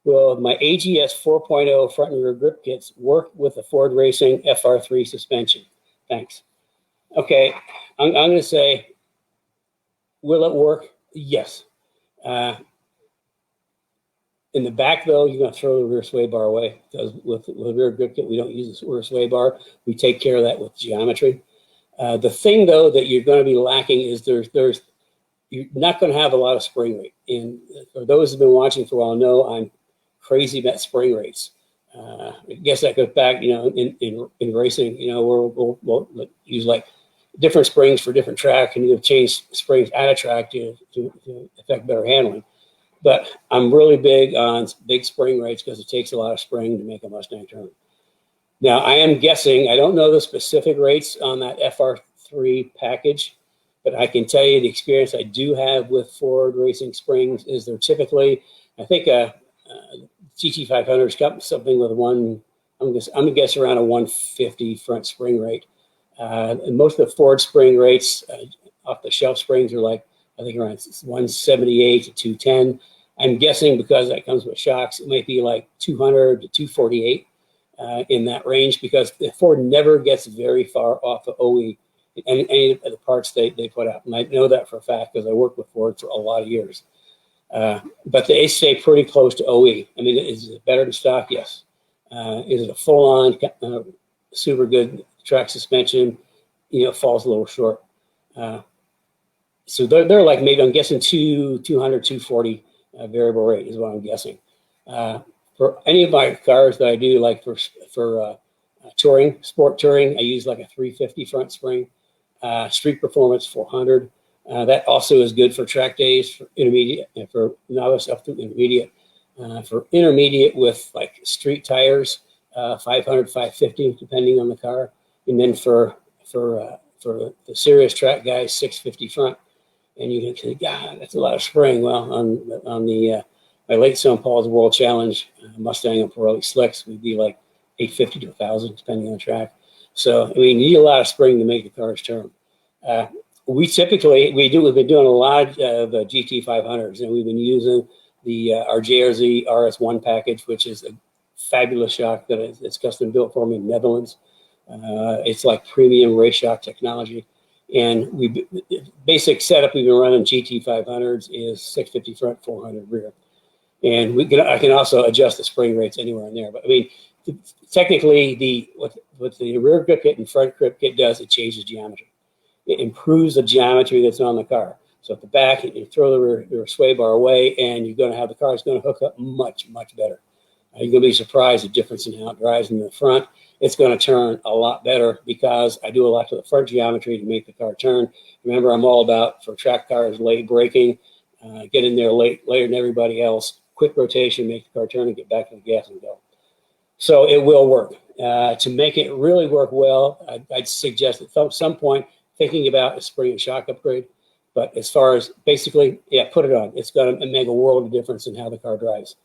will my AGS 4.0 front and rear grip kits work with the Ford Racing FR3 suspension? Thanks. Okay, I'm going to say, will it work? Yes. In the back, though, you're going to throw the rear sway bar away. Because with the rear grip kit, we don't use the rear sway bar. We take care of that with geometry. The thing, though, that you're going to be lacking is you're not going to have a lot of spring rate. And for those who've been watching for a while know I'm crazy about spring rates. I guess that goes back, in racing, we'll use like different springs for different track, and you can change springs out of track to affect better handling. But I'm really big on big spring rates because it takes a lot of spring to make a Mustang turn. Now, I am guessing, I don't know the specific rates on that FR3 package, but I can tell you the experience I do have with Ford Racing springs is they're typically, I think GT500 has got something with I'm gonna guess around a 150 front spring rate. And most of the Ford spring rates, off the shelf springs, are like, I think around 178 to 210. I'm guessing because that comes with shocks, it might be like 200 to 248 in that range, because the Ford never gets very far off of OE in any of the parts they put out. And I know that for a fact because I worked with Ford for a lot of years. But they stay pretty close to OE. I mean, is it better than stock? Yes. Is it a full-on super good track suspension? Falls a little short. So they're like, maybe I'm guessing 200, 240 variable rate is what I'm guessing. For any of my cars that I do, like for touring, sport touring, I use like a 350 front spring. Street Performance 400. That also is good for track days, for intermediate, and for novice up to intermediate. For intermediate with like street tires, 500, 550, depending on the car. And then for the serious track guys, 650 front. And you can say, God, that's a lot of spring. Well, on the my late St. Paul's World Challenge Mustang and Pirelli slicks, would be like 850 to 1,000, depending on the track. So I mean, you need a lot of spring to make the cars turn. We've been doing a lot of GT500s, and we've been using our JRZ RS1 package, which is a fabulous shock that it's custom built for me in the Netherlands. It's like premium race shock technology. And basic setup we've been running GT500s is 650 front, 400 rear. And I can also adjust the spring rates anywhere in there. But I mean, technically, what the rear grip kit and front grip kit does, it changes geometry. It improves the geometry that's on the car. So at the back, you throw the rear sway bar away, and you're going to have the car is going to hook up much, much better. You're going to be surprised the difference in how it drives in the front. It's going to turn a lot better because I do a lot to the front geometry to make the car turn. Remember, I'm all about, for track cars, late braking, get in there later than everybody else, quick rotation, make the car turn, and get back to the gas and go. So it will work. To make it really work well, I'd suggest at some point thinking about a spring and shock upgrade. But as far as basically, yeah, put it on. It's going to make a world of difference in how the car drives.